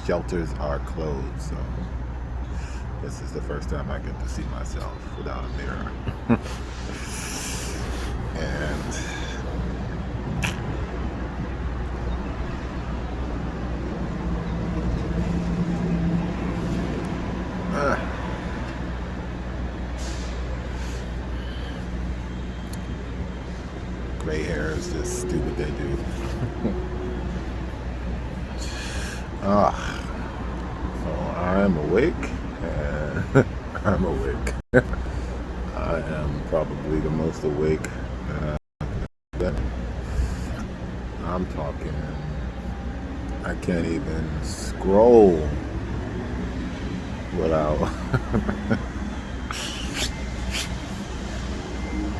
Shelters are closed, so this is the first time I get to see myself without a mirror. And gray hair is just stupid they do. So I'm awake, and I'm awake. I am probably the most awake that I'm talking. I can't even scroll without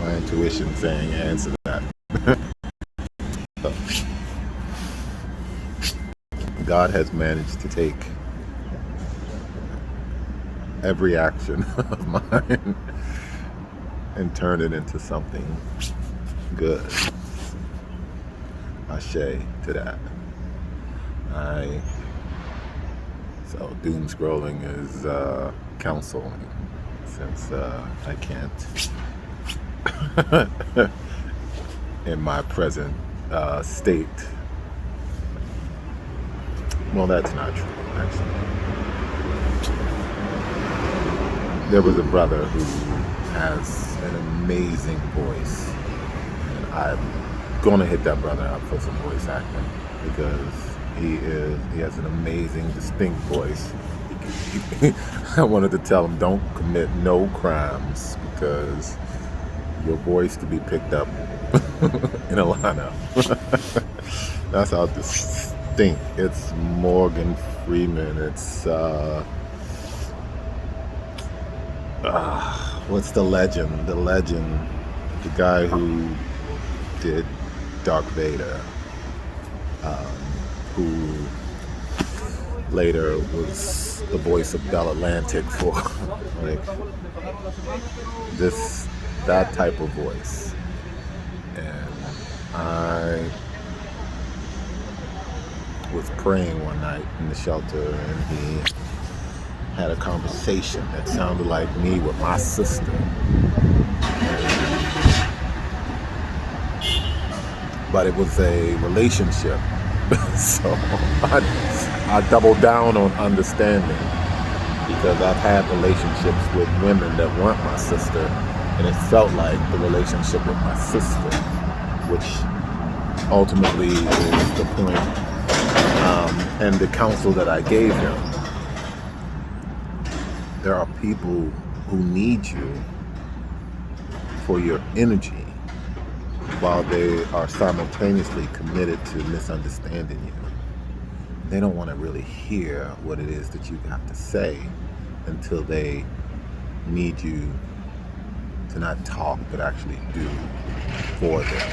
my intuition saying answer that. God has managed to take every action of mine and turn it into something good. Ashe to that. So doom scrolling is counsel, since I can't in my present state. Well, that's not true, actually. There was a brother who has an amazing voice, and I'm gonna hit that brother up for some voice acting, because he has an amazing, distinct voice. I wanted to tell him, don't commit no crimes, because your voice to be picked up in a lineup. That's how distinct. It's Morgan Freeman. It's what's the legend? The guy who did Darth Vader, who later was the voice of Bell Atlantic for like that type of voice. And I was praying one night in the shelter, and he had a conversation that sounded like me with my sister. But it was a relationship. So I doubled down on understanding, because I've had relationships with women that weren't my sister, and it felt like the relationship with my sister, which ultimately is the point, and the counsel that I gave him. There are people who need you for your energy, while they are simultaneously committed to misunderstanding you. They don't want to really hear what it is that you have to say until they need you to not talk, but actually do for them.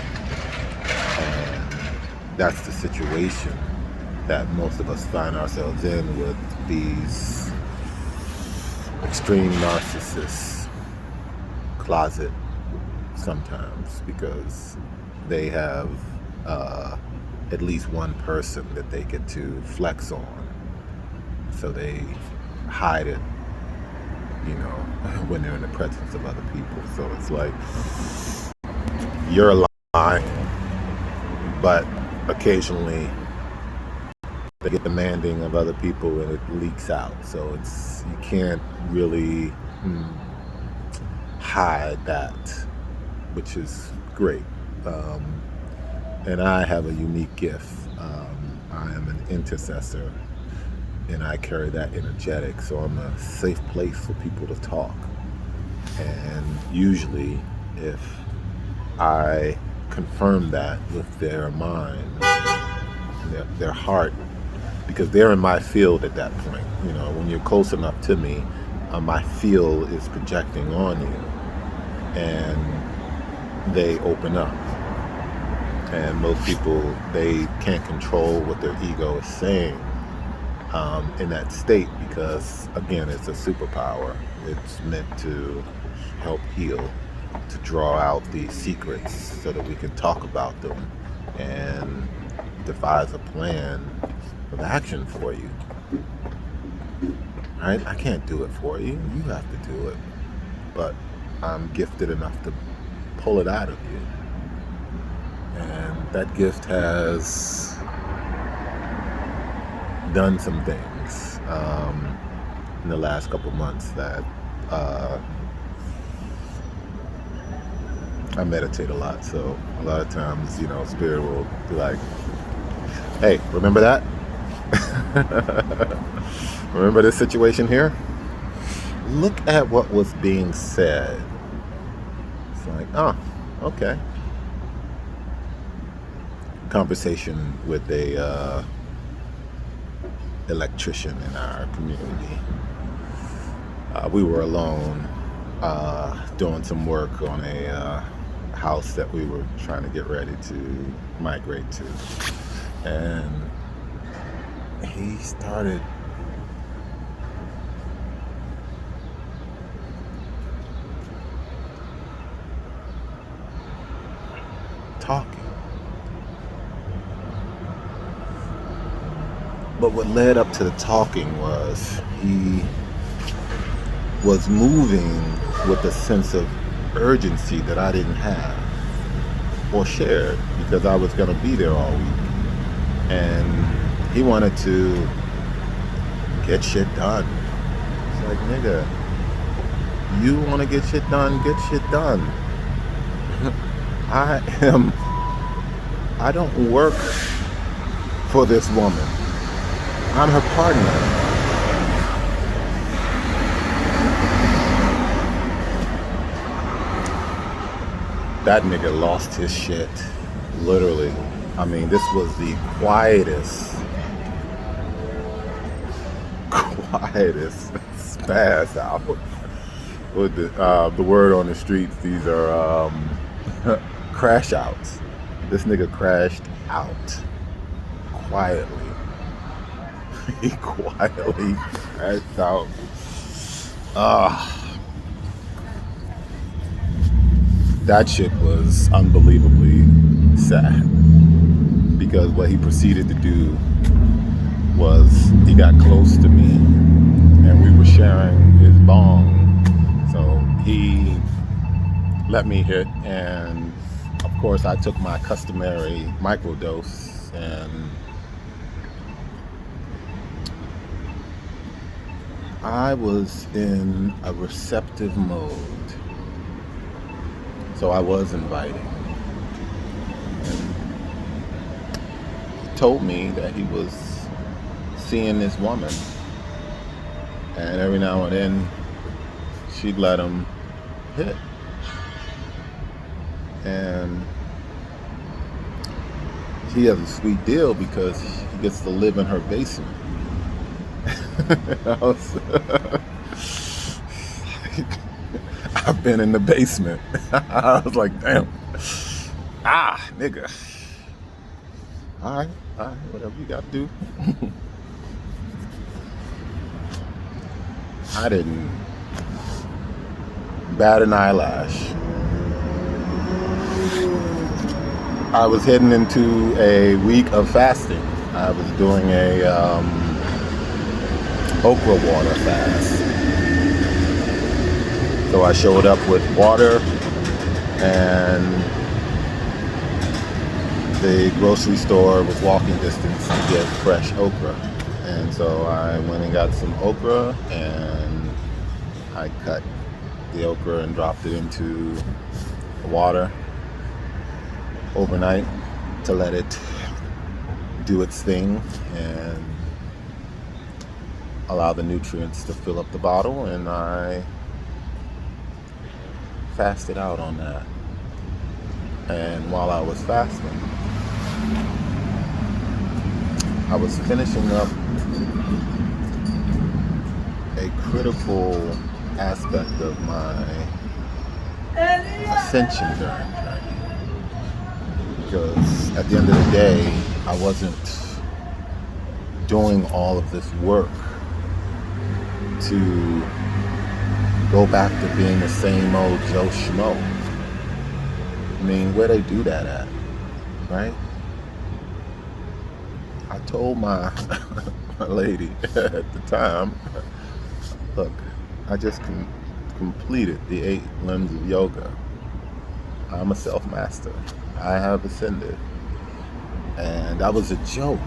And that's the situation that most of us find ourselves in with these extreme narcissists closet sometimes, because they have at least one person that they get to flex on, so they hide it, when they're in the presence of other people. So it's like, you're a lie, but occasionally they get demanding of other people and it leaks out. So you can't really hide that, which is great. And I have a unique gift. I am an intercessor, and I carry that energetic, so I'm a safe place for people to talk. And usually, if I confirm that with their mind, their heart, because they're in my field at that point. When you're close enough to me, my field is projecting on you, and they open up. And most people, they can't control what their ego is saying in that state, because, again, it's a superpower. It's meant to help heal, to draw out these secrets so that we can talk about them and devise a plan of action for you. Right? I can't do it for you. You have to do it. But I'm gifted enough to pull it out of you. And that gift has done some things in the last couple months that I meditate a lot. So a lot of times, Spirit will be like, hey, remember that? Remember this situation here? Look at what was being said. It's like, oh, okay. Conversation with a electrician in our community. We were alone doing some work on a house that we were trying to get ready to migrate to. And he started talking. But what led up to the talking was he was moving with a sense of urgency that I didn't have or shared, because I was going to be there all week. And he wanted to get shit done. It's like, nigga, you want to get shit done, get shit done. I don't work for this woman. I'm her partner. That nigga lost his shit. Literally. I mean, this was the quietest spaz out. With the word on the streets, these are crash outs. This nigga crashed out quietly. He quietly crashed out. That shit was unbelievably sad, because what he proceeded to do was he got close to me and we were sharing his bong. So he let me hit, and of course I took my customary microdose, and I was in a receptive mode. So I was inviting. And he told me that he was seeing this woman, and every now and then she'd let him hit. And he has a sweet deal because he gets to live in her basement. I've been in the basement. I was like, damn. Nigga. All right, whatever you got to do. I didn't bat an eyelash. I was heading into a week of fasting. I was doing a okra water fast. So I showed up with water and the grocery store was walking distance to get fresh okra. And so I went and got some okra, and I cut the okra and dropped it into the water overnight to let it do its thing and allow the nutrients to fill up the bottle, and I fasted out on that. And while I was fasting, I was finishing up a critical aspect of my ascension journey. Because at the end of the day, I wasn't doing all of this work to go back to being the same old Joe Schmo. I mean, where they do that at, right? I told my my lady at the time, look, I just completed the 8 limbs of yoga. I'm a self-master. I have ascended. And that was a joke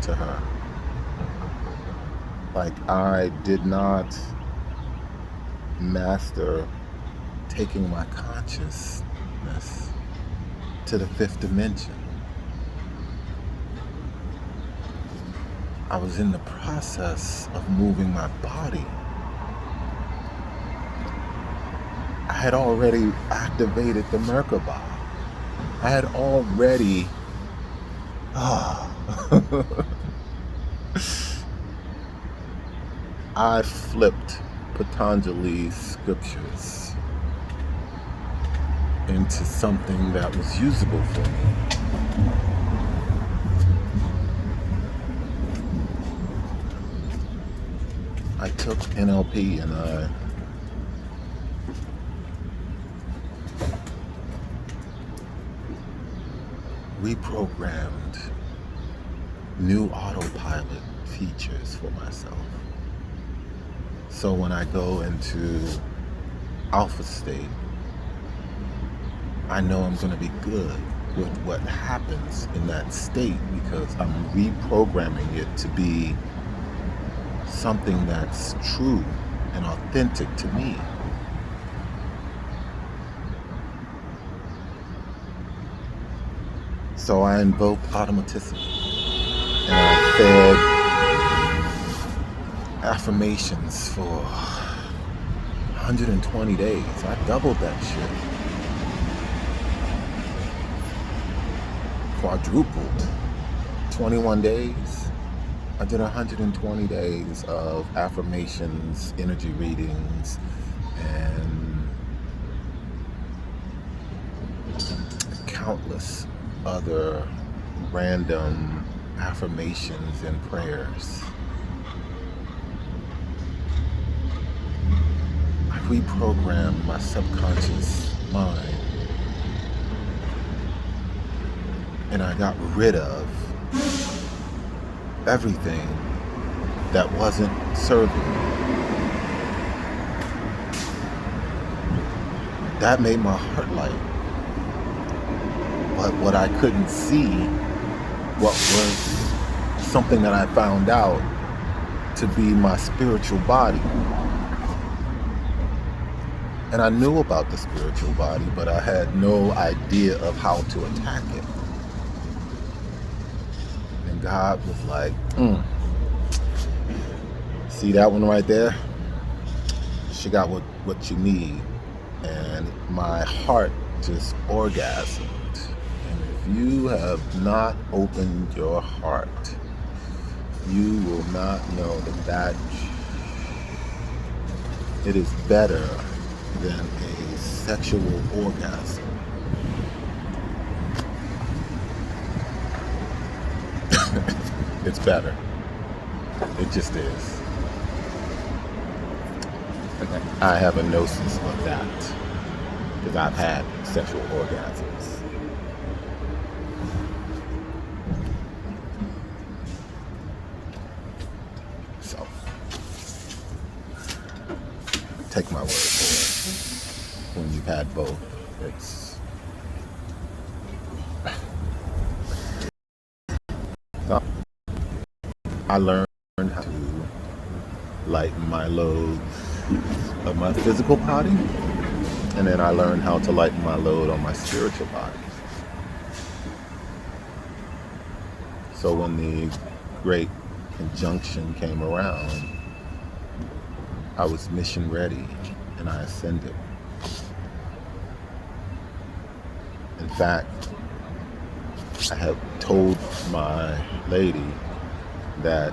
to her. Like, I did not master taking my consciousness to the 5th dimension. I was in the process of moving my body. I had already activated the Merkaba. I had already I flipped Patanjali's scriptures into something that was usable for me. I took NLP and I reprogrammed new autopilot features for myself. So when I go into alpha state, I know I'm going to be good with what happens in that state because I'm reprogramming it to be something that's true and authentic to me. So I invoked automaticity and I fed affirmations for 120 days. I doubled that shit. Quadrupled. 21 days. I did 120 days of affirmations, energy readings, and countless other random affirmations and prayers. I reprogrammed my subconscious mind and I got rid of everything that wasn't serving me. That made my heart light. But what I couldn't see, what was something that I found out to be my spiritual body. And I knew about the spiritual body, but I had no idea of how to attack it. And God was like, see that one right there? She got what you need. And my heart just orgasmed. You have not opened your heart, you will not know that it is better than a sexual orgasm. It's better. It just is. I have a gnosis of that because I've had sexual orgasms. Take my word for it. When you've had both, it's so I learned how to lighten my loads of my physical body, and then I learned how to lighten my load on my spiritual body. So when the Great Conjunction came around, I was mission ready and I ascended. In fact, I have told my lady that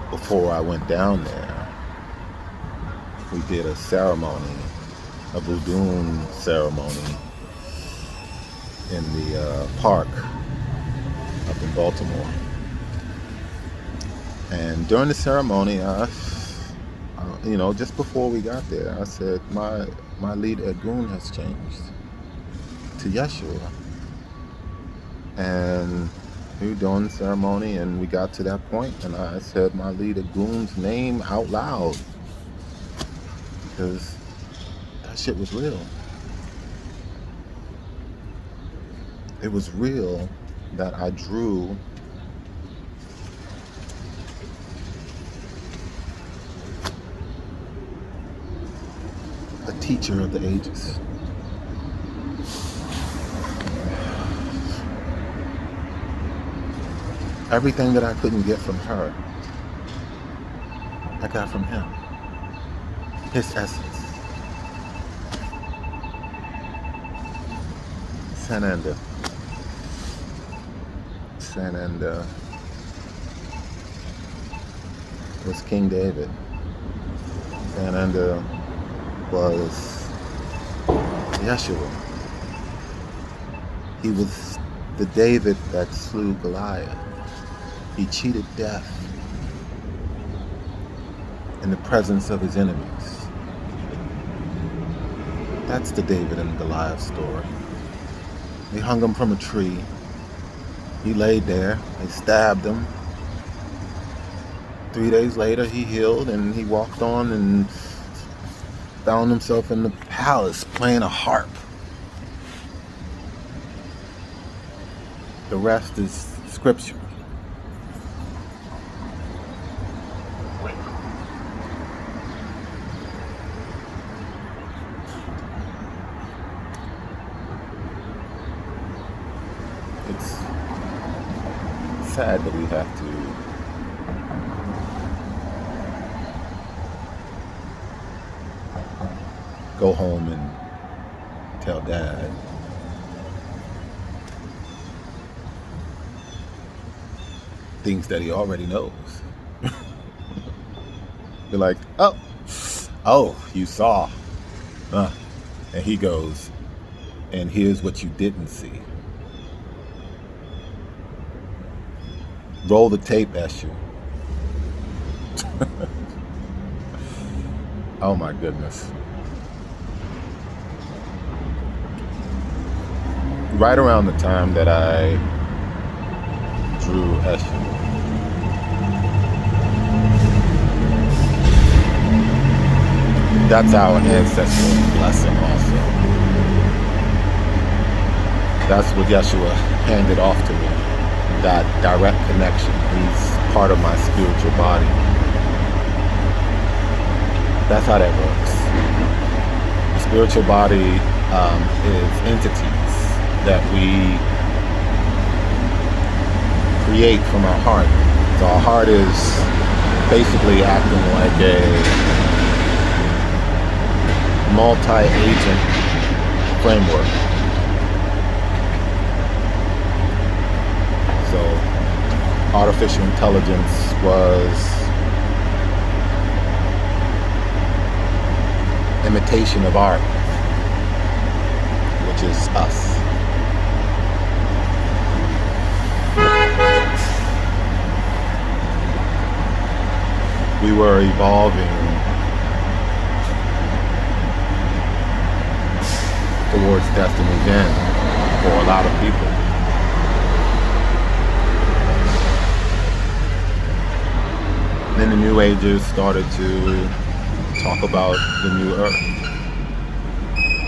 before I went down there, we did a ceremony, a voodoo ceremony in the park up in Baltimore. And during the ceremony, just before we got there, I said, my lead Egün has changed to Yeshua. And We were doing the ceremony, and we got to that point, and I said my lead Egün's name out loud, because that shit was real. It was real that I drew a teacher of the ages. Everything that I couldn't get from her, I got from him. His essence. Sananda was King David. Sananda was Yeshua. He was the David that slew Goliath. He cheated death in the presence of his enemies. That's the David and Goliath story. They hung him from a tree. He laid there. They stabbed him. 3 days later, he healed, and he walked on and found himself in the palace playing a harp. The rest is scripture. It's sad that we have to go home and tell Dad things that he already knows. Be like, oh, you saw. And he goes, and here's what you didn't see. Roll the tape, Eshu. Oh my goodness. Right around the time that I drew Eshu, that's our ancestral blessing also. That's what Yeshua handed off to me. That direct connection. He's part of my spiritual body. That's how that works. The spiritual body is entities that we create from our heart. So our heart is basically acting like a multi-agent framework. So artificial intelligence was imitation of art, which is us. We were evolving towards destiny's end for a lot of people. Then the New Agers started to talk about the new earth.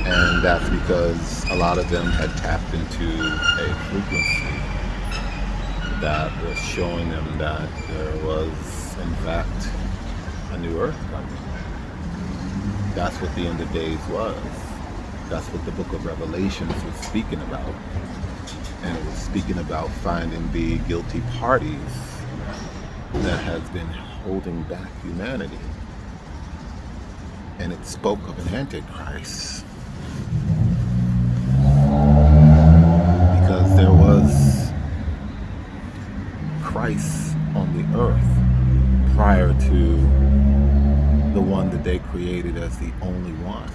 And that's because a lot of them had tapped into a frequency that was showing them that there was, in fact, a new earth coming. That's what the end of days was. That's what the book of Revelations was speaking about. And it was speaking about finding the guilty parties that has been holding back humanity. And it spoke of an antichrist. Because there was Christ on the earth prior to the one that they created as the only one.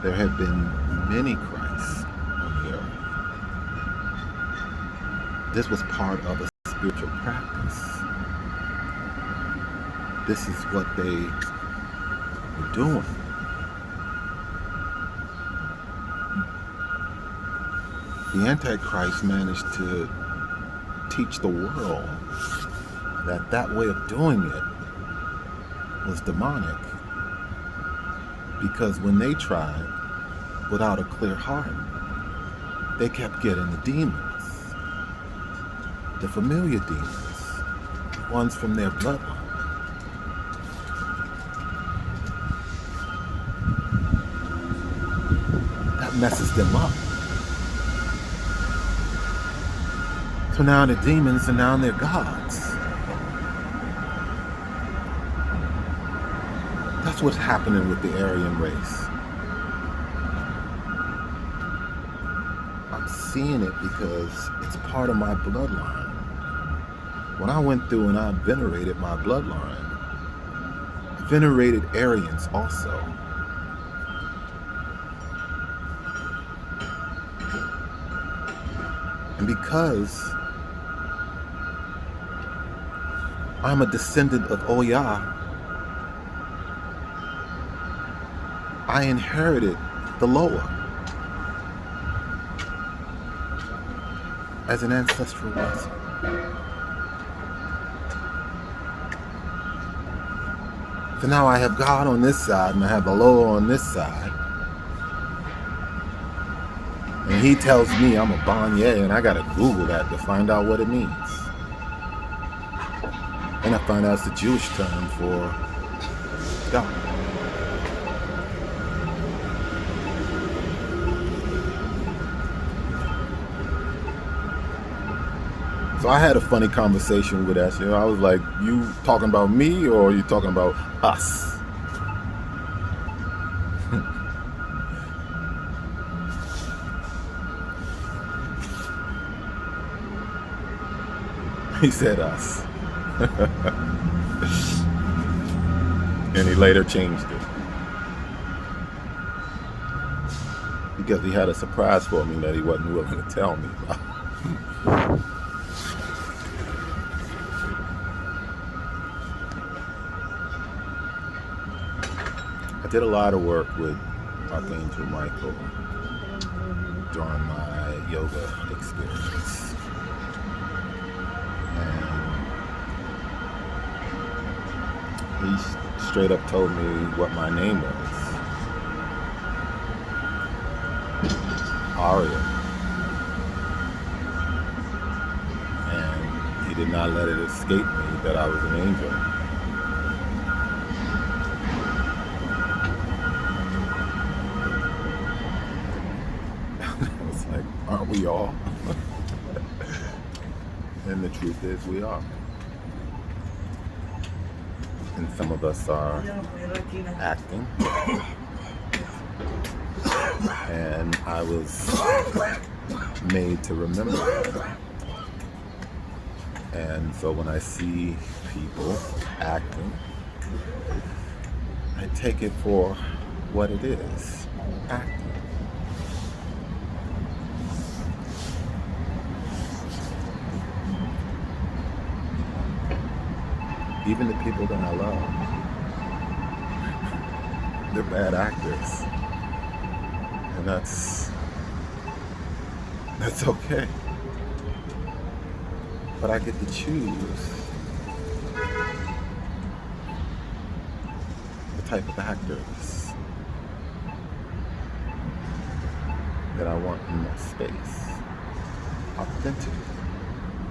There have been many Christs on the earth. This was part of a spiritual practice. This is what they were doing. the Antichrist managed to teach the world that that way of doing it was demonic. Because when they tried without a clear heart, they kept getting the demons, the familiar demons, ones from their bloodline. That messes them up. So now the demons are now their gods. That's what's happening with the Aryan race. I'm seeing it because it's part of my bloodline. When I went through and I venerated my bloodline, I venerated Aryans also. And because I'm a descendant of Òrúnmìlá, I inherited the lower as an ancestral blessing. So now I have God on this side and I have the lower on this side. And he tells me I'm a Banye, and I gotta Google that to find out what it means. And I find out it's the Jewish term for God. So I had a funny conversation with us. I was like, you talking about me or are you talking about us? He said us. And he later changed it. Because he had a surprise for me that he wasn't willing to tell me about. I did a lot of work with Archangel Michael during my yoga experience. And he straight up told me what my name was. Aaryah. And he did not let it escape me that I was an angel. I was like, aren't we all? And the truth is we are. And some of us are acting. And I was made to remember that. And so when I see people acting, I take it for what it is, acting. Even the people that I love, they're bad actors. And that's okay. But I get to choose the type of actors that I want in my space. Authentic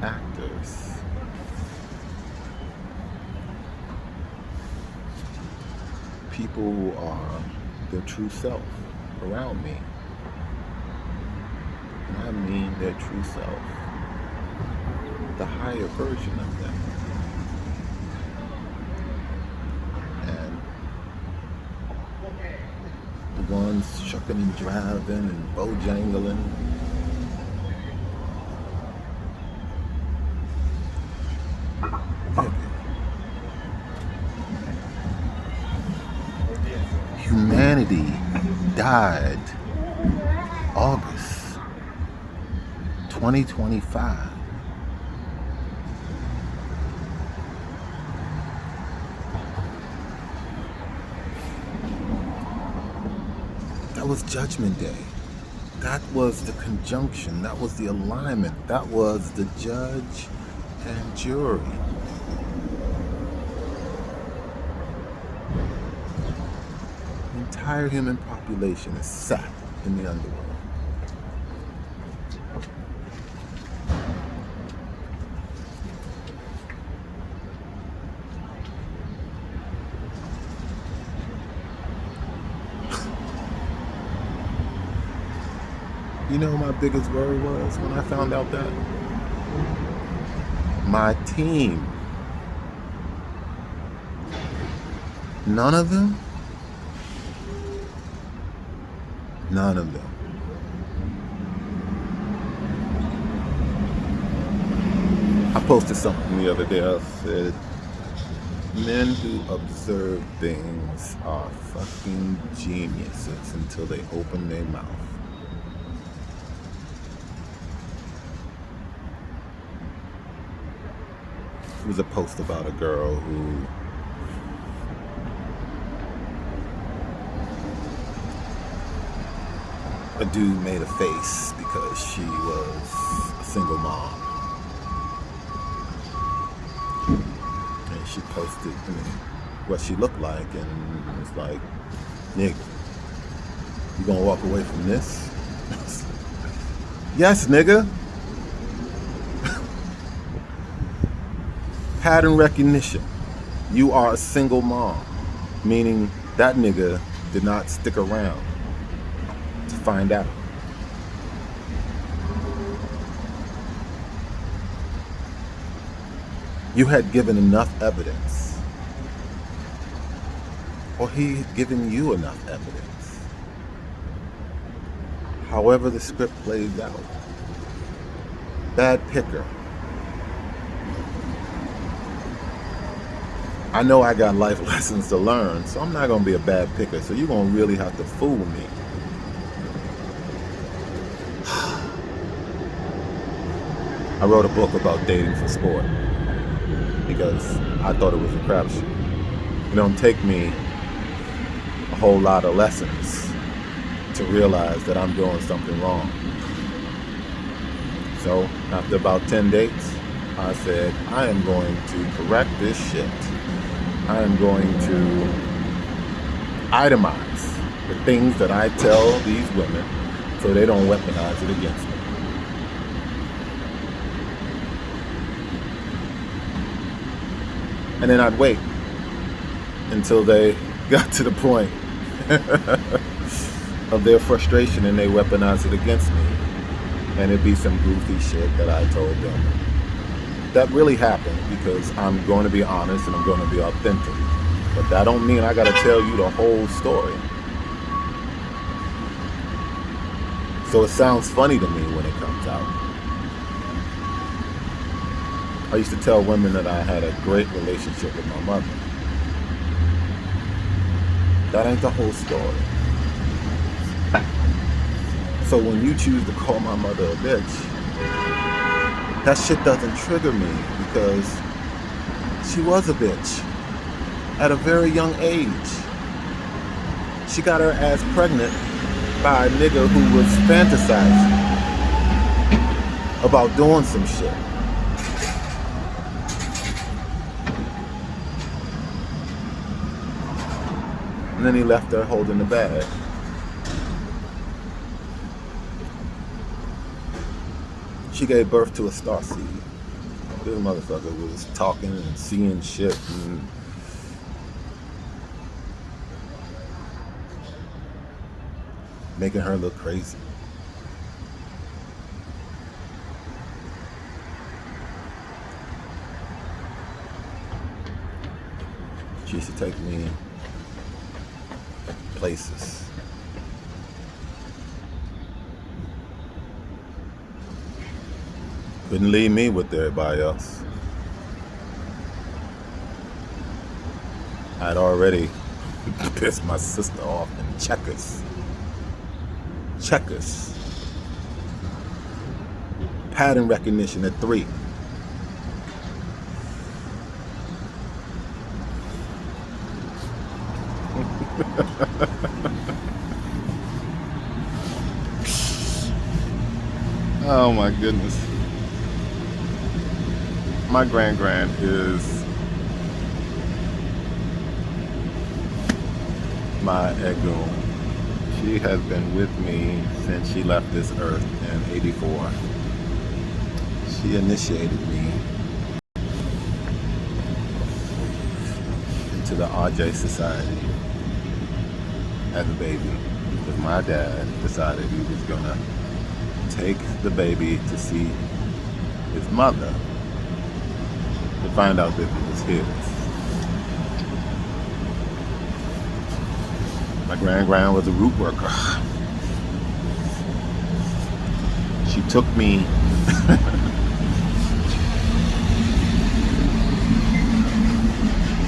actors. People who are their true self around me. And I mean their true self. The higher version of them. And the ones shucking and driving and bojangling. Humanity died August 2025. That was Judgment Day. That was the conjunction. That was the alignment. That was the judge and jury. The entire human population is sat in the underworld. You know what my biggest worry was when I found out that? My team. None of them? None of them. I posted something the other day. I said, men who observe things are fucking geniuses until they open their mouth. It was a post about a girl who a dude made a face because she was a single mom. And she posted what she looked like and was like, nigga, you gonna walk away from this? Yes, nigga. Pattern recognition. You are a single mom, meaning that nigga did not stick around to find out. You had given enough evidence, or he had given you enough evidence. However the script plays out. Bad picker. I know I got life lessons to learn, so I'm not going to be a bad picker. So you're going to really have to fool me. I wrote a book about dating for sport because I thought it was a crapshoot. It don't take me a whole lot of lessons to realize that I'm doing something wrong. So after about 10 dates, I said, I am going to correct this shit. I am going to itemize the things that I tell these women so they don't weaponize it against me. And then I'd wait until they got to the point of their frustration and they weaponize it against me. And it'd be some goofy shit that I told them. That really happened because I'm going to be honest and I'm going to be authentic. But that don't mean I got to tell you the whole story. So it sounds funny to me when it comes out. I used to tell women that I had a great relationship with my mother. That ain't the whole story. So when you choose to call my mother a bitch, that shit doesn't trigger me because she was a bitch at a very young age. She got her ass pregnant by a nigga who was fantasizing about doing some shit. And then he left her holding the bag. She gave birth to a starseed. This motherfucker was talking and seeing shit and making her look crazy. She used to take me places. Couldn't leave me with everybody else. I'd already pissed my sister off in checkers. Checkers. Pattern recognition at 3. my goodness. My grand is my Egün. She has been with me since she left this earth in '84. She initiated me into the Àrjay Society as a baby because my dad decided he was gonna take the baby to see his mother to find out that it was his. My grand was a root worker. She took me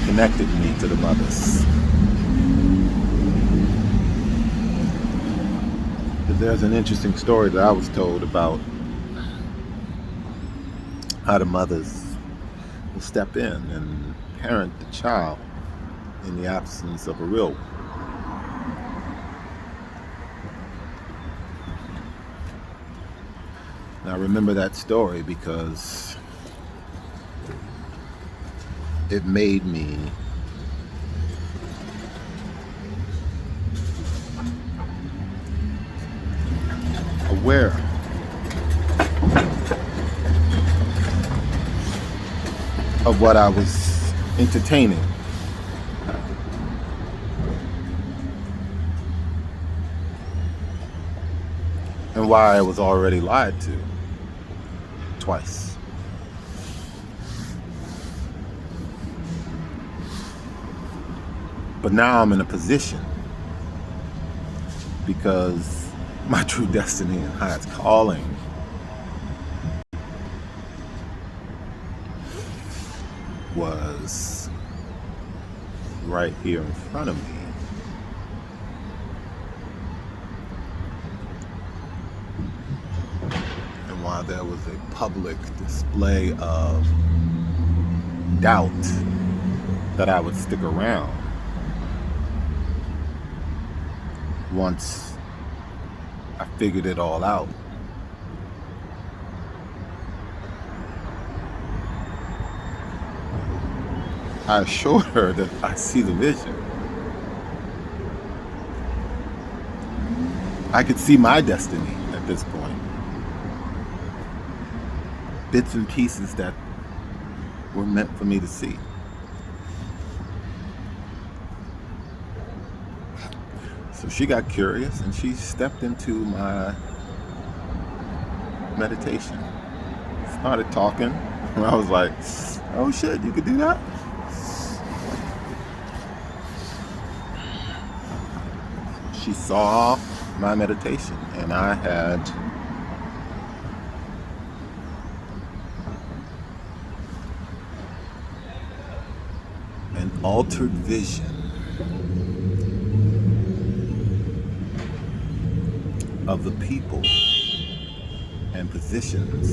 connected me to the mothers. There's an interesting story that I was told about how the mothers will step in and parent the child in the absence of a real one. And I remember that story because it made me aware of what I was entertaining. And why I was already lied to twice. But now I'm in a position because my true destiny and highest calling was right here in front of me. And while there was a public display of doubt that I would stick around, once I figured it all out, I assured her that I see the vision. I could see my destiny at this point. Bits and pieces that were meant for me to see. So she got curious and she stepped into my meditation. Started talking. And I was like, oh shit, you could do that? She saw my meditation and I had an altered vision of the people and positions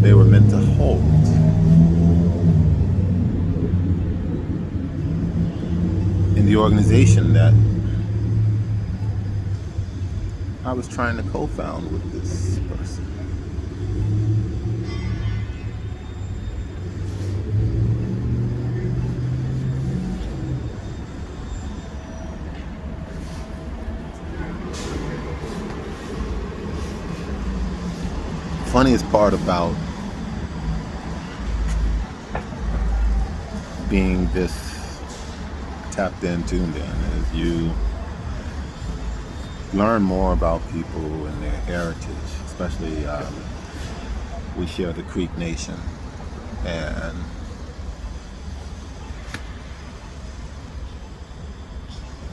they were meant to hold. In the organization that I was trying to co-found with this person. Funniest part about being this tapped in, tuned in, is you learn more about people and their heritage, especially we share the Creek Nation, and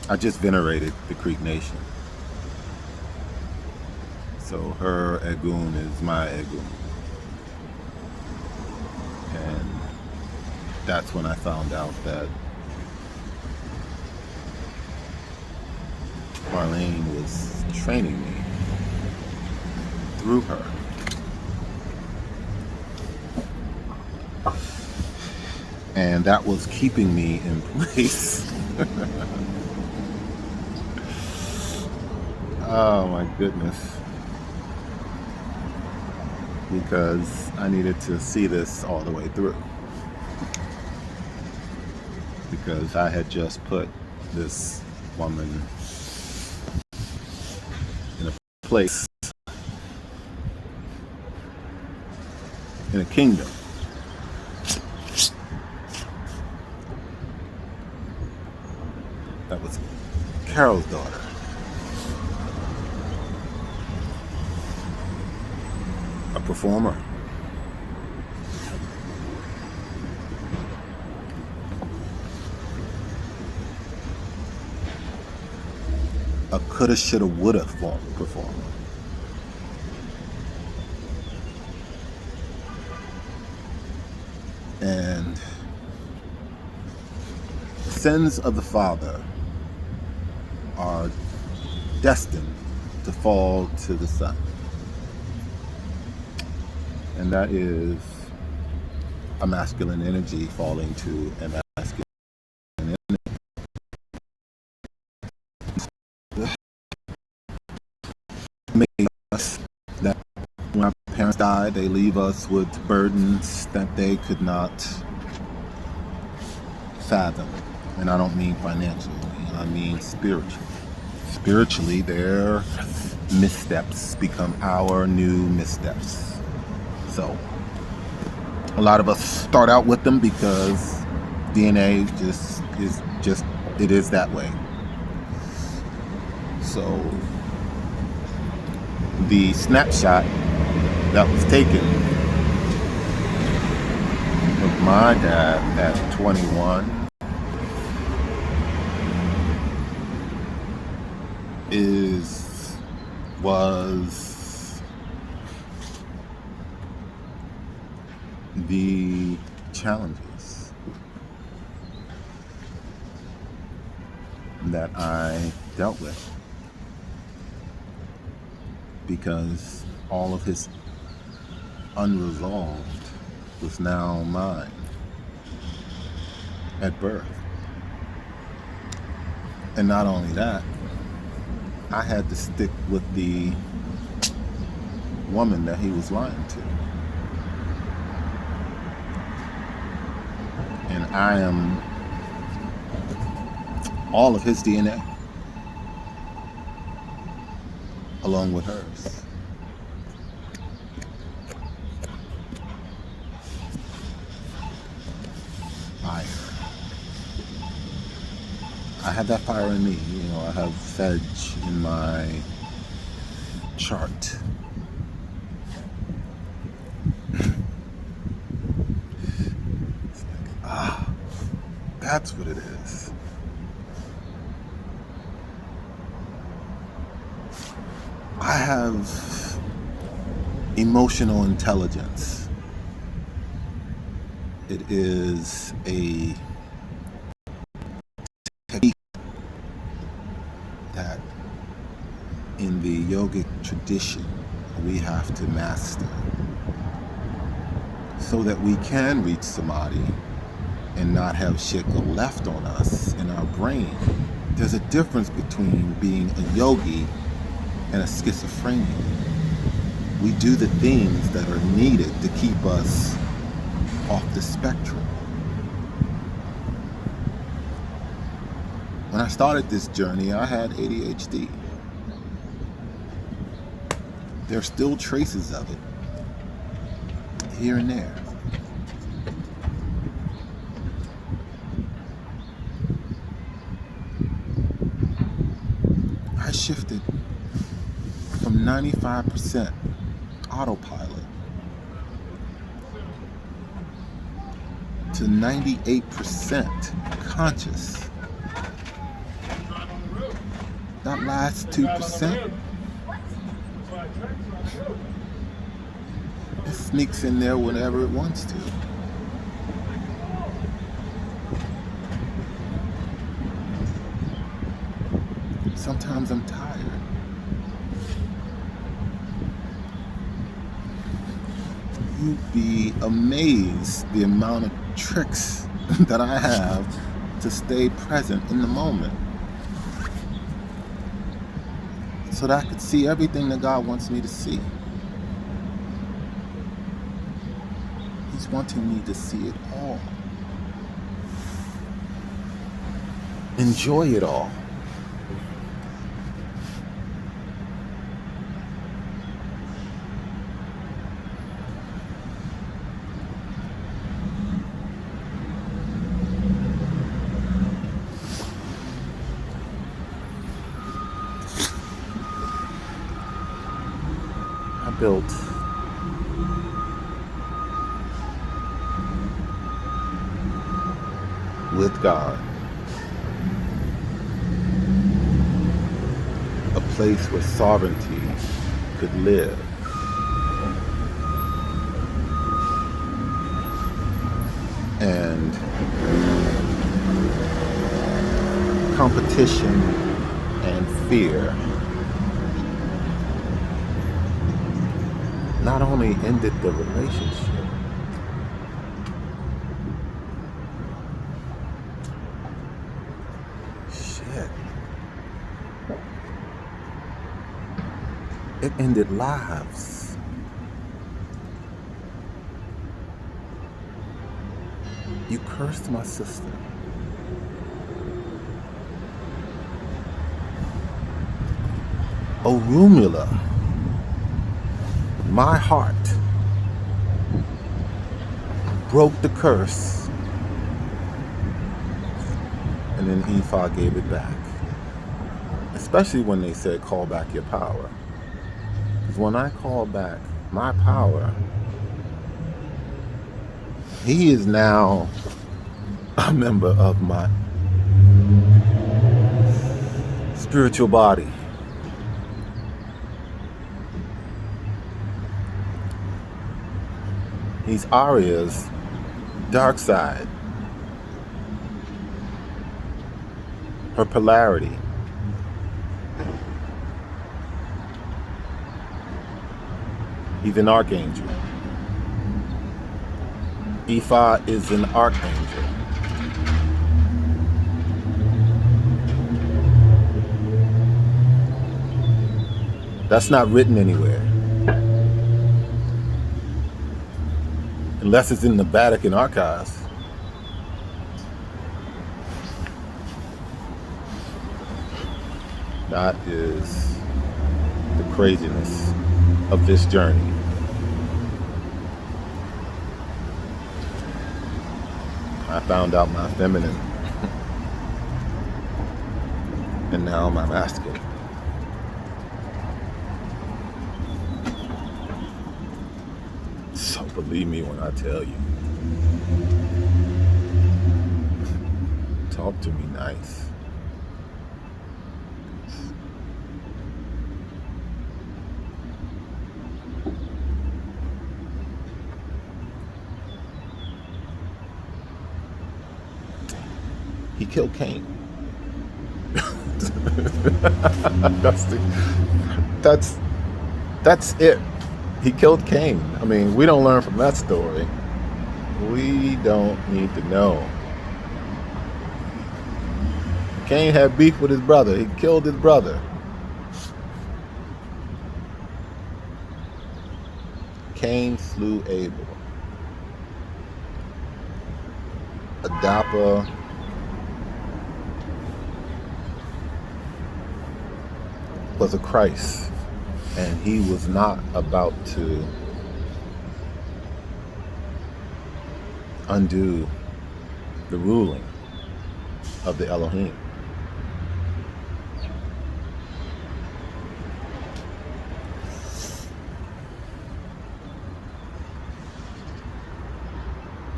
I just venerated the Creek Nation. So her Egün is my Egün. And that's when I found out that Marlene was training me through her. And that was keeping me in place. Oh my goodness. because I needed to see this all the way through. Because I had just put this woman in a place, in a kingdom, that was Carol's daughter. A performer. A coulda, shoulda, woulda performer. And the sins of the father are destined to fall to the son. And that is a masculine energy falling to a masculine energy. Made us that when our parents die, they leave us with burdens that they could not fathom. And I don't mean financially, I mean spiritually. Spiritually, their missteps become our new missteps. So, a lot of us start out with them because DNA it is that way. So, the snapshot that was taken of my dad at 21 was the challenges that I dealt with, because all of his unresolved was now mine at birth. And not only that, I had to stick with the woman that he was lying to. And I am all of his DNA, along with hers. Fire. I have that fire in me. You know, I have sedge in my chart. That's what it is. I have emotional intelligence. It is a technique that in the yogic tradition we have to master so that we can reach samadhi and not have shit go left on us in our brain. There's a difference between being a yogi and a schizophrenic. We do the things that are needed to keep us off the spectrum. When I started this journey, I had ADHD. There's still traces of it here and there. I shifted from 95% autopilot to 98% conscious. That last 2%, it sneaks in there whenever it wants to. Sometimes I'm tired. You'd be amazed the amount of tricks that I have to stay present in the moment, so that I could see everything that God wants me to see. He's wanting me to see it all. Enjoy it all. I built with God a place where sovereignty could live. And competition and fear not only ended the relationship, it ended lives. You cursed my sister. Òrúnmìlá, my heart, broke the curse, and then Ifa gave it back. Especially when they said, call back your power. Because when I call back my power, he is now a member of my spiritual body. He's Aaryah's dark side, her polarity. He's an archangel. Ifa is an archangel. That's not written anywhere. Unless it's in the Vatican archives. That is the craziness of this journey. I found out my feminine, and now my masculine. So believe me when I tell you. Talk to me nice. He killed Cain. That's it. He killed Cain. I mean, we don't learn from that story. We don't need to know. Cain had beef with his brother. He killed his brother. Cain slew Abel. Adapa was a Christ, and he was not about to undo the ruling of the Elohim.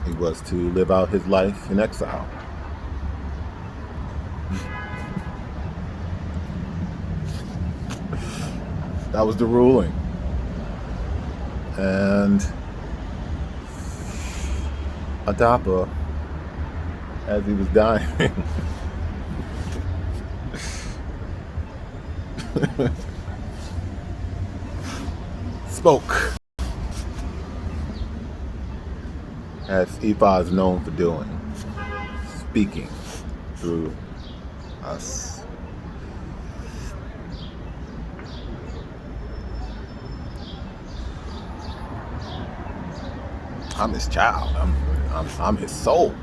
He was to live out his life in exile. That was the ruling. And Adapa, as he was dying, spoke, as Ifa is known for doing, speaking through us. I'm his child. I'm his soul.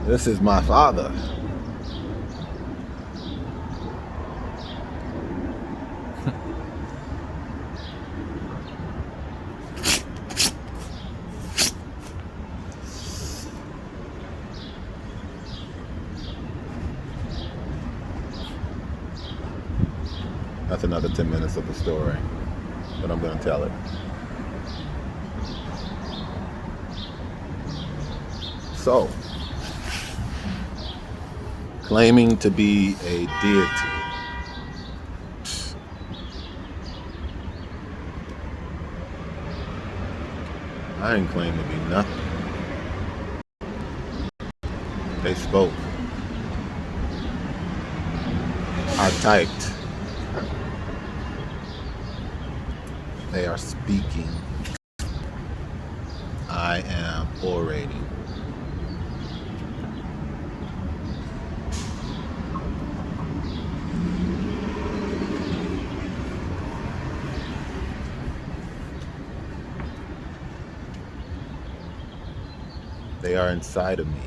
This is my father. That's another 10 minutes of the story, but I'm going to tell it. So, claiming to be a deity. I ain't claim to be nothing. They spoke. I typed. They are speaking. I am orating. They are inside of me.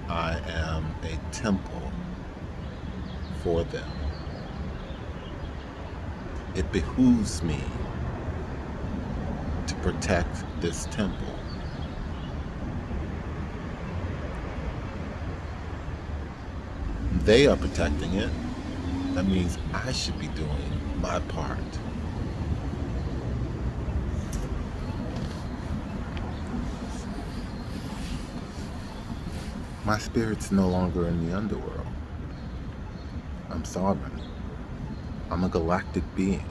I am a temple for them. It behooves me to protect this temple. They are protecting it. That means I should be doing my part. My spirit's no longer in the underworld. I'm sovereign. I'm a galactic being.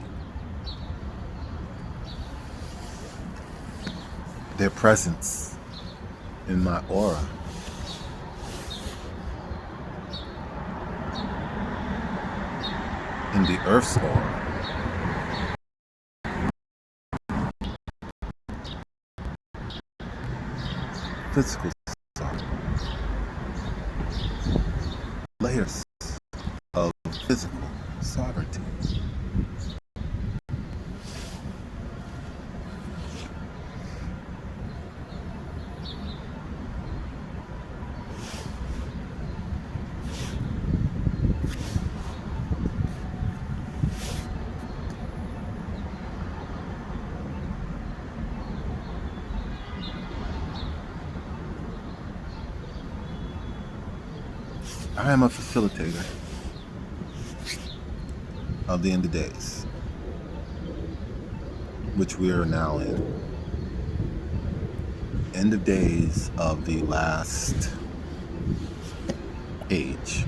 Their presence in my aura in the Earth's aura physical sovereignty. Layers of physical sovereignty. I am a facilitator of the end of days, which we are now in. End of days of the last age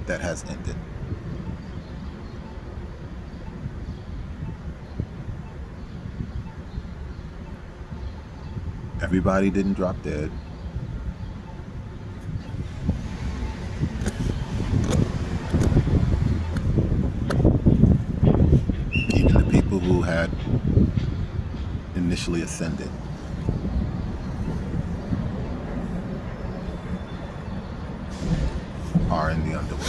that has ended. Everybody didn't drop dead. Even the people who had initially ascended. Are in the underworld.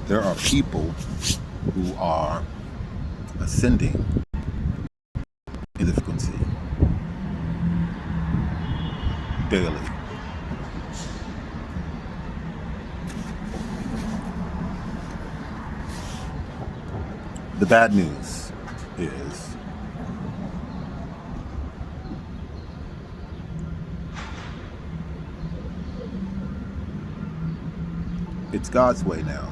There are people who are ascending in the frequency daily. The bad news is it's God's way now.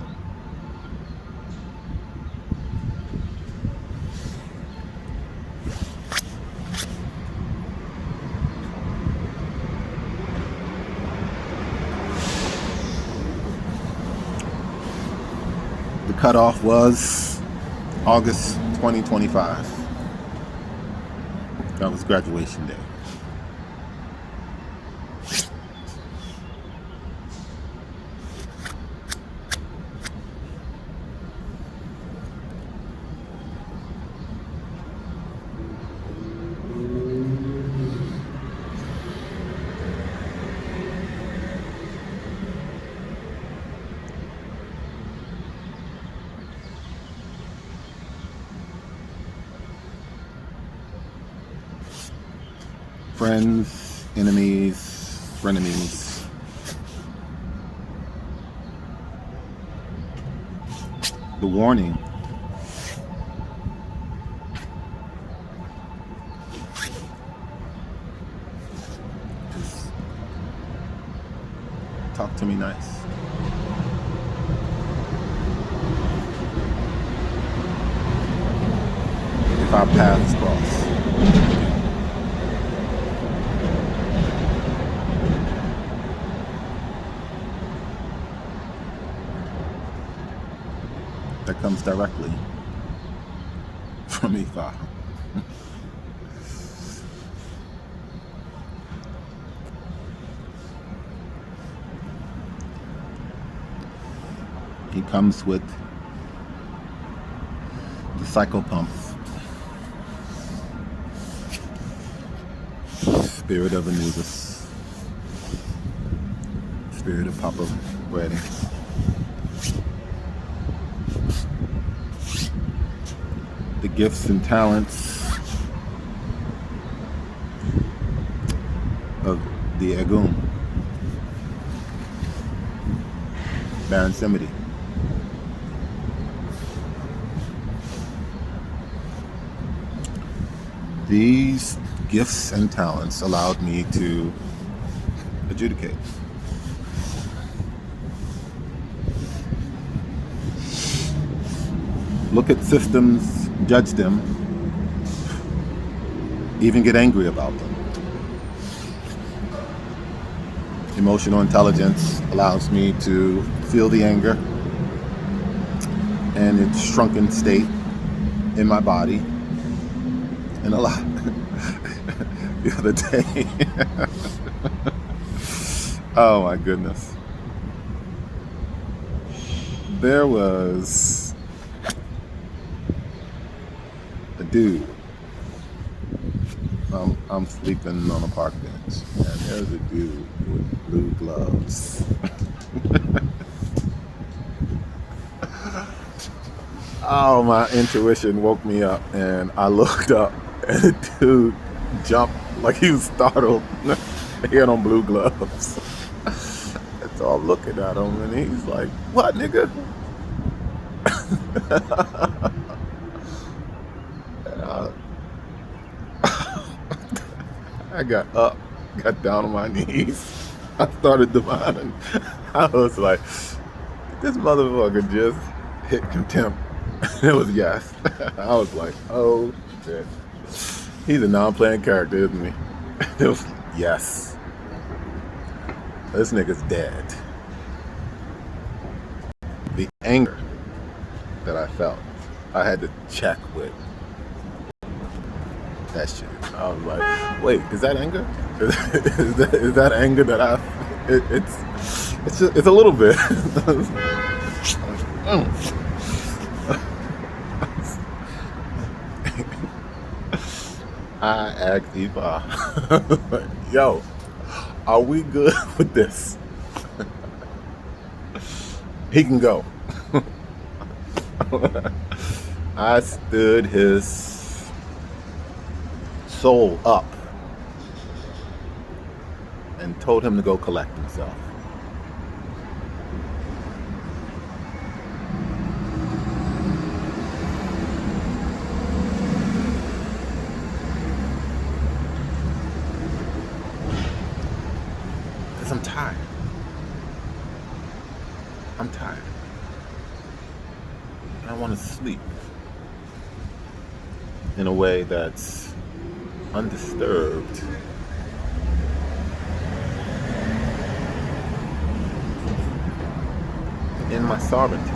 The cutoff was August 2025. That was graduation day. friends, enemies, frenemies. The warning is talk to me nice. If our paths cross. That comes directly from Ifa. He comes with the cycle pump. Spirit of Anubis. Spirit of Papa Redding. The gifts and talents of the Egün, Baron Samedi. These gifts and talents allowed me to adjudicate. Look at systems, judge them, even get angry about them. Emotional intelligence allows me to feel the anger and its shrunken state in my body. And a lot the other day. Oh my goodness. There was a dude. I'm sleeping on a park bench, and there's a dude with blue gloves. Oh, my intuition woke me up, and I looked up, and the dude jumped like he was startled. He had on blue gloves. And so I'm looking at him, and he's like, "What, nigga?" I got up, got down on my knees. I started divining. I was like, this motherfucker just hit contempt. It was yes. I was like, oh shit. He's a non-playing character, isn't he? It was yes. This nigga's dead. The anger that I felt, I had to check with that shit. I was like, wait, is that anger? Is that anger that it's a little bit. I asked Ifa, yo, are we good with this? He can go. I stood his soul up and told him to go collect himself. Because I'm tired. I'm tired. And I want to sleep in a way that's undisturbed. In my sovereignty.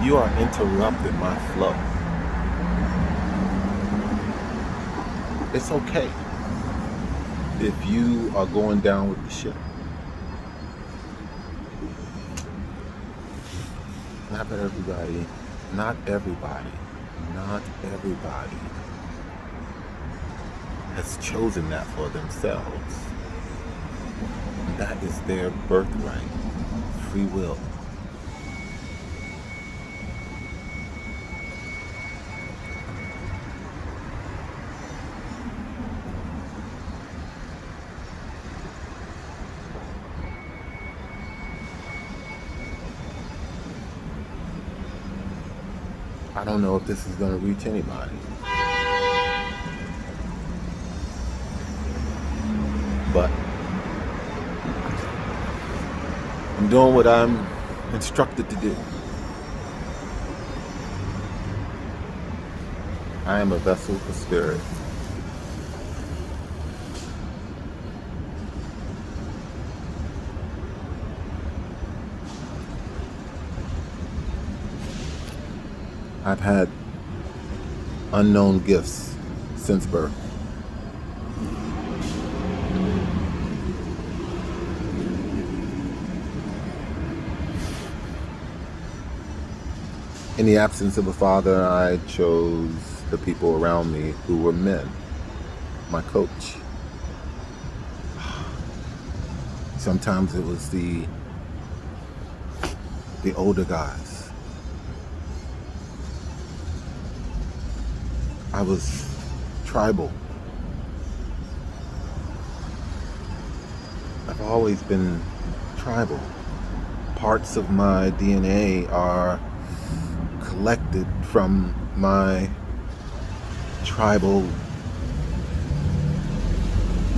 You are interrupting my flow. It's okay if you are going down with the ship. Not everybody has chosen that for themselves. That is their birthright, free will. I don't know if this is going to reach anybody. But I'm doing what I'm instructed to do. I am a vessel for spirit. I've had unknown gifts since birth. In the absence of a father, I chose the people around me who were men. My coach. Sometimes it was the older guys. I was tribal. I've always been tribal. Parts of my DNA are collected from my tribal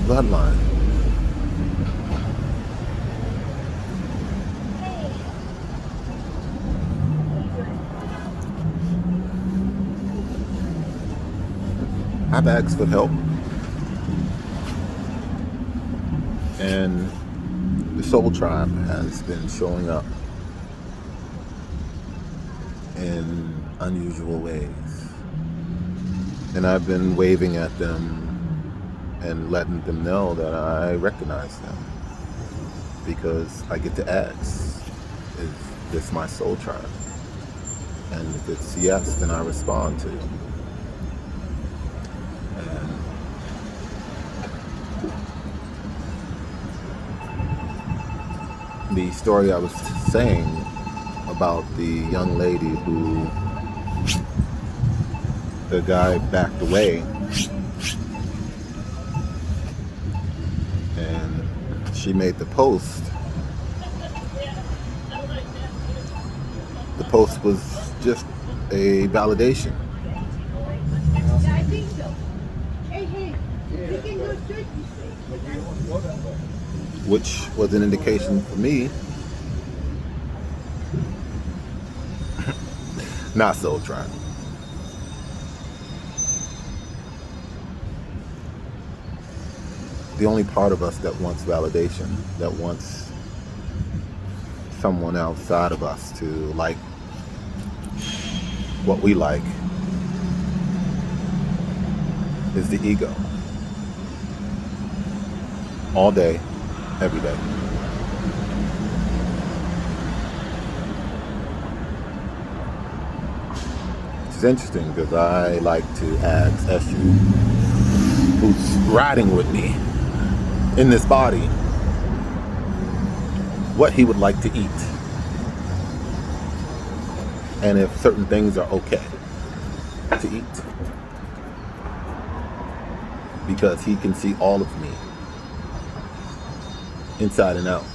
bloodline. I've asked for help, and the soul tribe has been showing up in unusual ways, and I've been waving at them and letting them know that I recognize them, because I get to ask, is this my soul tribe? And if it's yes, then I respond to it. The story I was saying about the young lady who the guy backed away, and she made the post. The post was just a validation. I think so. Hey, we can go straight. Which was an indication for me, not soul tribe. The only part of us that wants validation, that wants someone outside of us to like what we like, is the ego. All day, every day. It's interesting because I like to ask Eshu, who's riding with me in this body, what he would like to eat, and if certain things are okay to eat, because he can see all of me inside and out.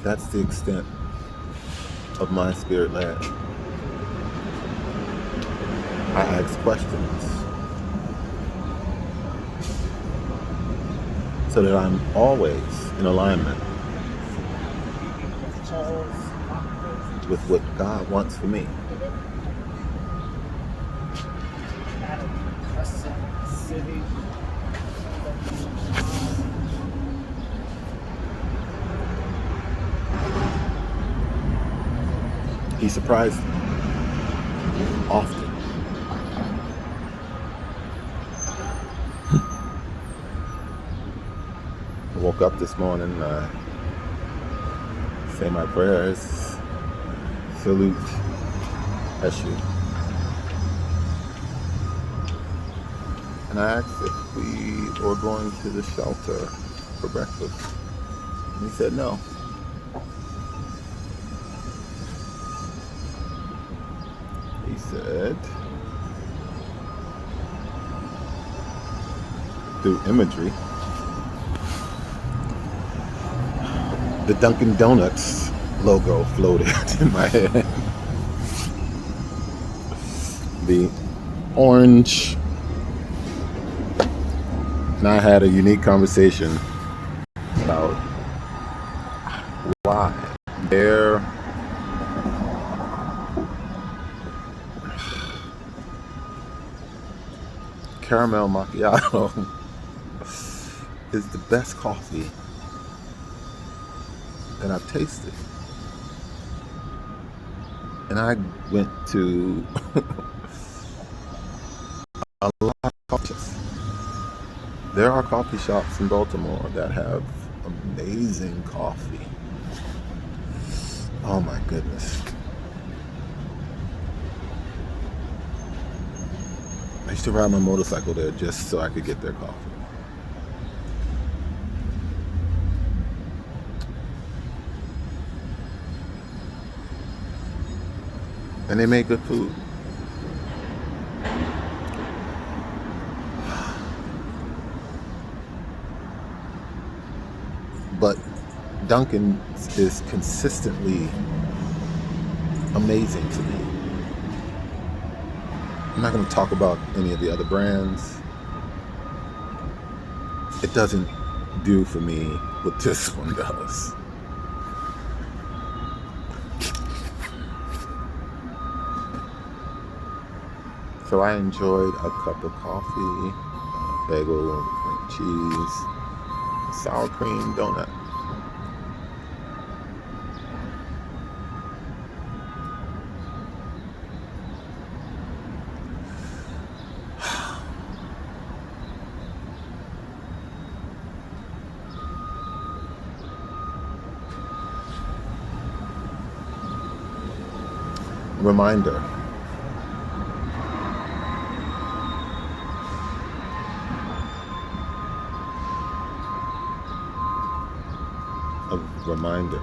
That's the extent of my spirit land. I ask questions so that I'm always in alignment with what God wants for me. He surprised me often. I woke up this morning, say my prayers, salute Eshu. And I asked if we were going to the shelter for breakfast. And he said no. He said, through imagery, the Dunkin' Donuts logo floated in my head. The orange. And I had a unique conversation about why their caramel macchiato is the best coffee that I've tasted. And I went to a lot of coffee shops. There are coffee shops in Baltimore that have amazing coffee. Oh my goodness. I used to ride my motorcycle there just so I could get their coffee. And they make good food. But Dunkin' is consistently amazing to me. I'm not going to talk about any of the other brands. It doesn't do for me what this one does. So I enjoyed a cup of coffee, bagel, cream cheese, sour cream donut. Reminder. Reminder.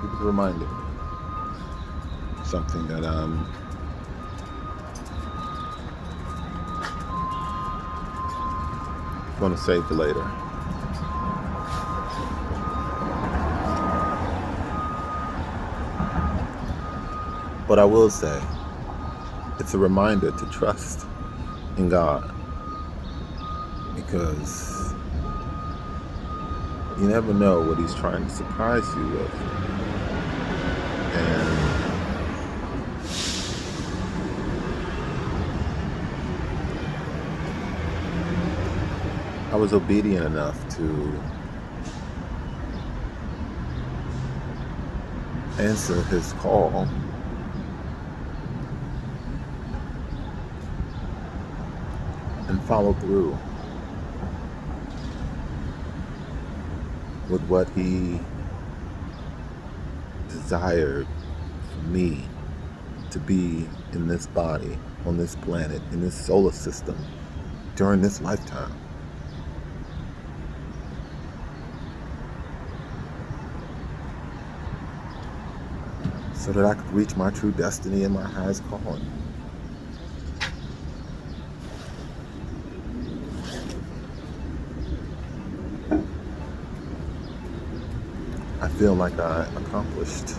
It was reminded me. Something that I'm going to save for later. But I will say, it's a reminder to trust in God, because you never know what He's trying to surprise you with. And I was obedient enough to answer His call and follow through with what He desired for me to be in this body, on this planet, in this solar system, during this lifetime. So that I could reach my true destiny and my highest calling. I feel like I accomplished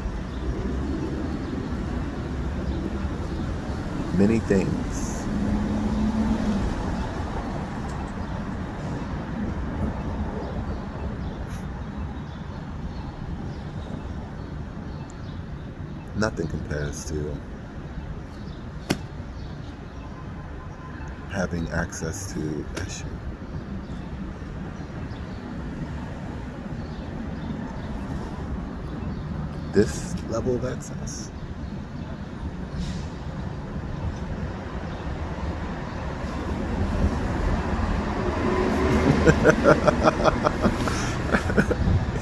many things. Nothing compares to having access to Egün. This level of access.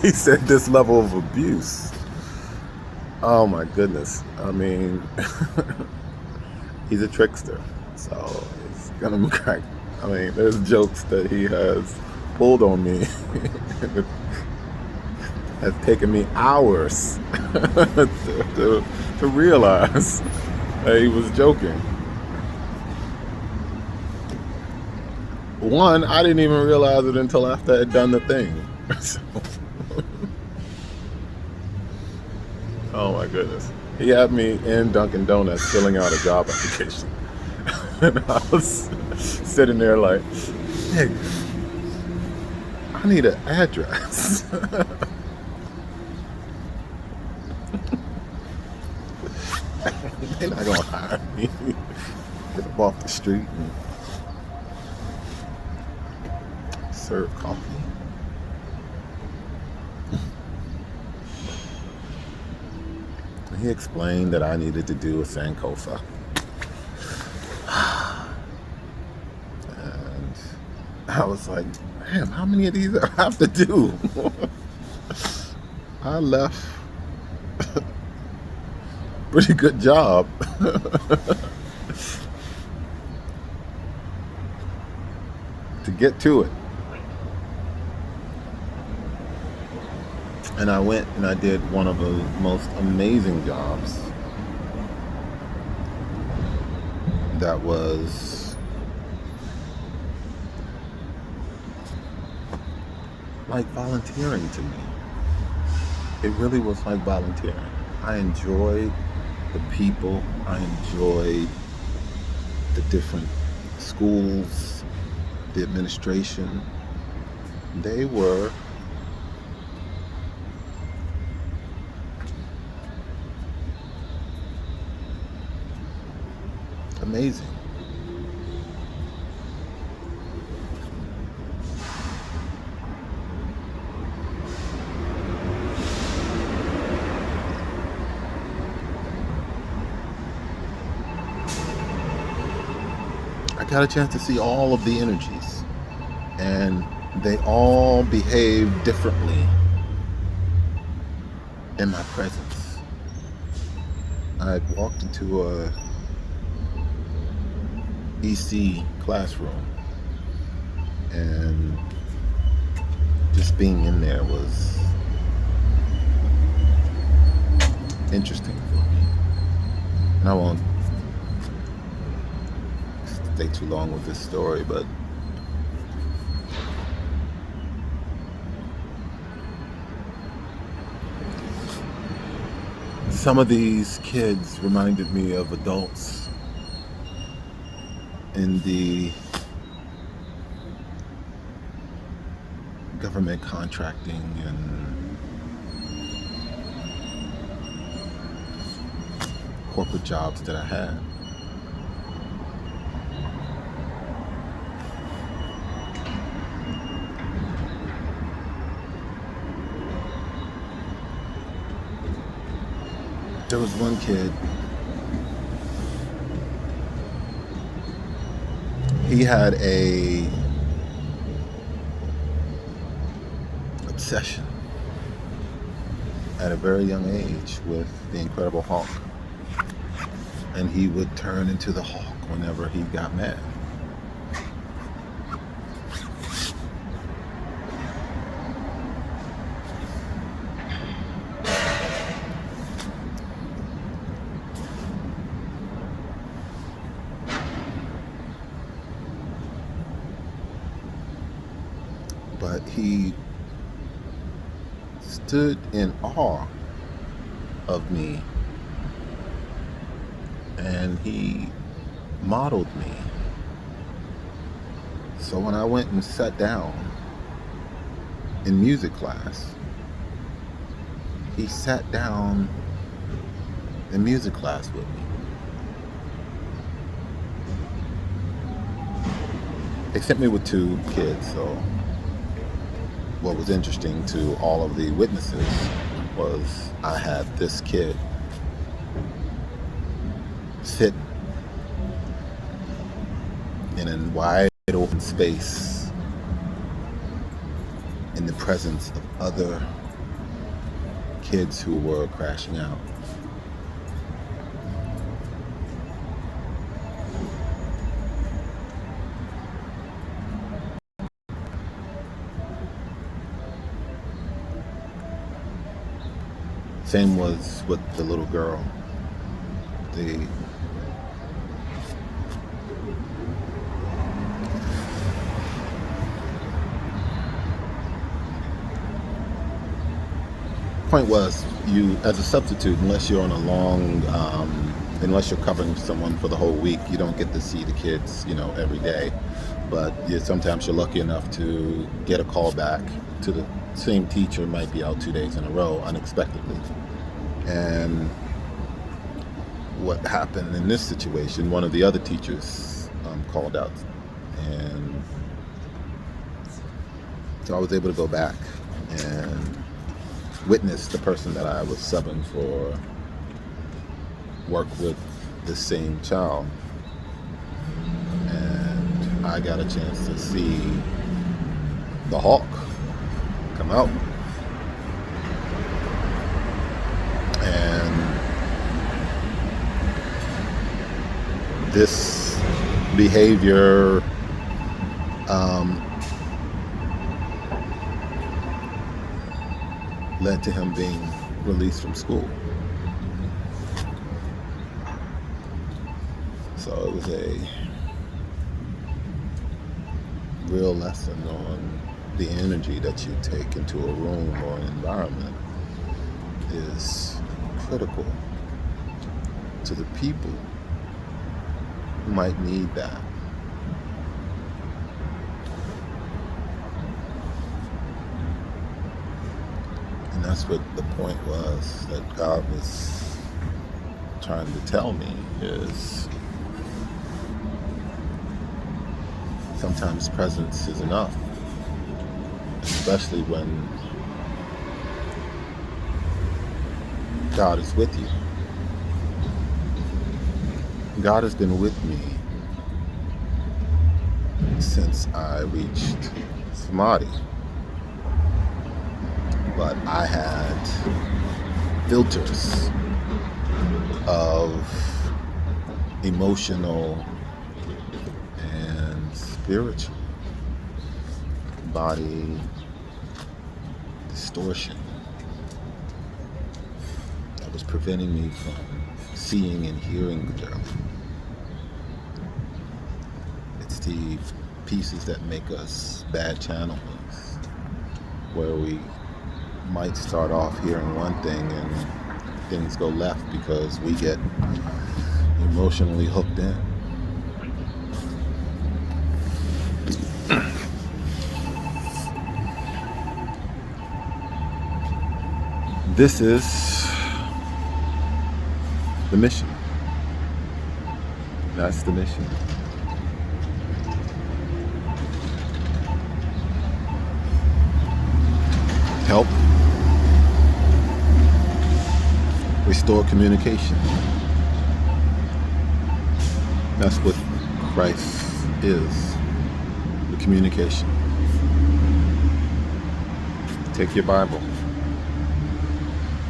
He said this level of abuse. Oh my goodness. I mean, he's a trickster. So gonna crack. I mean, there's jokes that he has pulled on me. It has taken me hours to realize that he was joking. One, I didn't even realize it until after I had done the thing. So, oh my goodness. He had me in Dunkin' Donuts filling out a job application. And I was sitting there like, hey, I need an address. They're not gonna hire me. Get up off the street and serve coffee. He explained that I needed to do a Sankofa. And I was like, damn, how many of these do I have to do? I left pretty good job. To get to it. And I went and I did one of the most amazing jobs. That was like volunteering to me. It really was like volunteering. I enjoyed the people. I enjoyed the different schools, the administration. They were amazing. I got a chance to see all of the energies, and they all behave differently in my presence. I walked into a EC classroom, and just being in there was interesting for me. And I won't stay too long with this story, but some of these kids reminded me of adults in the government contracting and corporate jobs that I had. There was one kid, he had a obsession at a very young age with the Incredible Hulk. And he would turn into the Hulk whenever he got mad. But he stood in awe of me, and he modeled me. So when I went and sat down in music class, he sat down in music class with me. They sent me with two kids, so what was interesting to all of the witnesses was I had this kid sit in a wide open space in the presence of other kids who were crashing out. Same was with the little girl. The point was, you, as a substitute, unless you're on a long, unless you're covering someone for the whole week, you don't get to see the kids, you know, every day. But sometimes you're lucky enough to get a call back to the same teacher, might be out 2 days in a row unexpectedly. And what happened in this situation, one of the other teachers called out, and so I was able to go back and witness the person that I was subbing for work with the same child, and I got a chance to see the hawk come out. And this behavior led to him being released from school. So it was a real lesson on the energy that you take into a room or an environment is critical to the people who might need that. And that's what the point was that God was trying to tell me, is sometimes presence is enough, especially when God is with you. God has been with me since I reached Samadhi. But I had filters of emotional and spiritual body distortion that was preventing me from seeing and hearing the journey. It's the pieces that make us bad channelers, where we might start off hearing one thing and things go left because we get emotionally hooked in. This is the mission. That's the mission. Help restore communication. That's what Christ is, the communication. Take your Bible.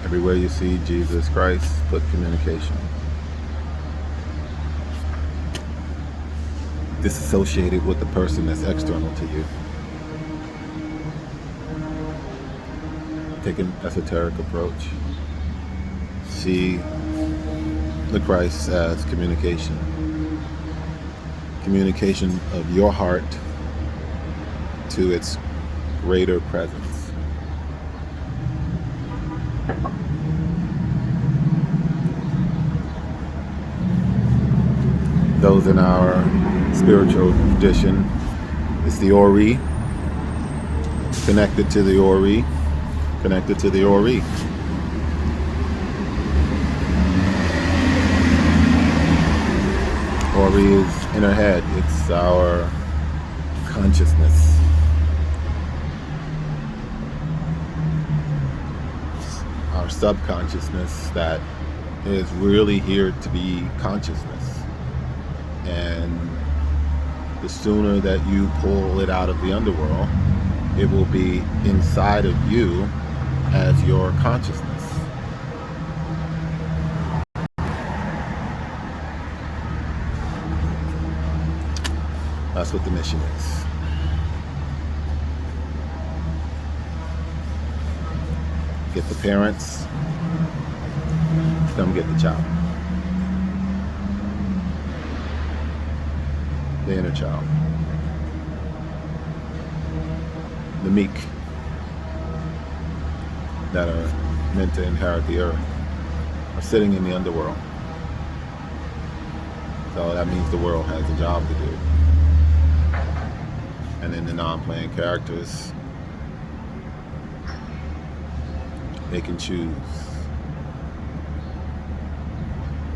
Everywhere you see Jesus Christ, put communication. Disassociated with the person that's external to you. Take an esoteric approach. See the Christ as communication. Communication of your heart to its greater presence. Those in our spiritual tradition, it's the Ori, connected to the Ori, connected to the Ori. Ori is in our head. It's our consciousness. Our subconsciousness that is really here to be consciousness. And the sooner that you pull it out of the underworld, it will be inside of you as your consciousness. That's what the mission is. get the parents, come get the child. The inner child. The meek that are meant to inherit the earth are sitting in the underworld. So that means the world has a job to do. And then the non-playing characters, they can choose.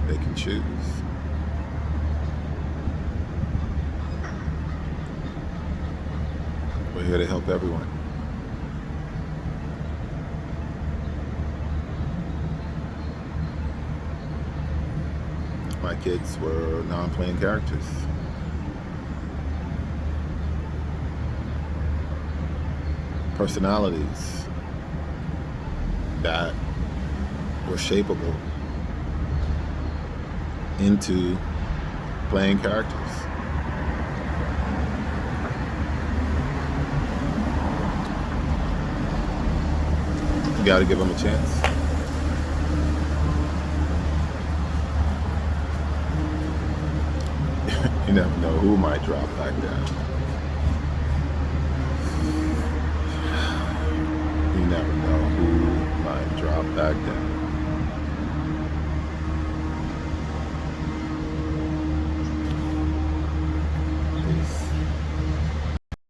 They can choose. We're here to help everyone. My kids were non-playing characters. Personalities that were shapeable into playing characters. You gotta give them a chance. You never know who might drop back down. You never know who might drop back down.